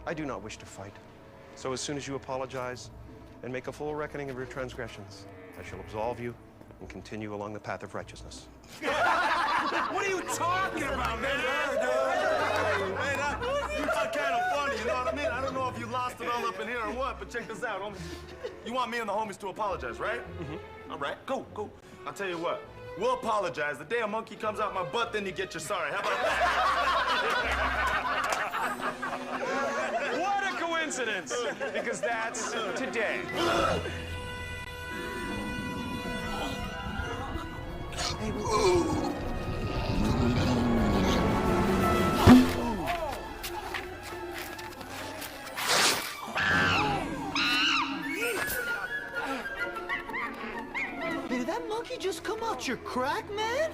I do not wish to fight. So as soon as you apologize and make a full reckoning of your transgressions, I shall absolve you and continue along the path of righteousness. What are you talking about, man? Hey, you are kind of funny, you know what I mean? I don't know if you lost it all up in here or what, but check this out, homie. You want me and the homies to apologize, right? Mm-hmm. All right, go. I'll tell you what. We'll apologize. The day a monkey comes out my butt, then you get your sorry. How about that? What a coincidence! Because that's today. Did that monkey just come out your crack, man?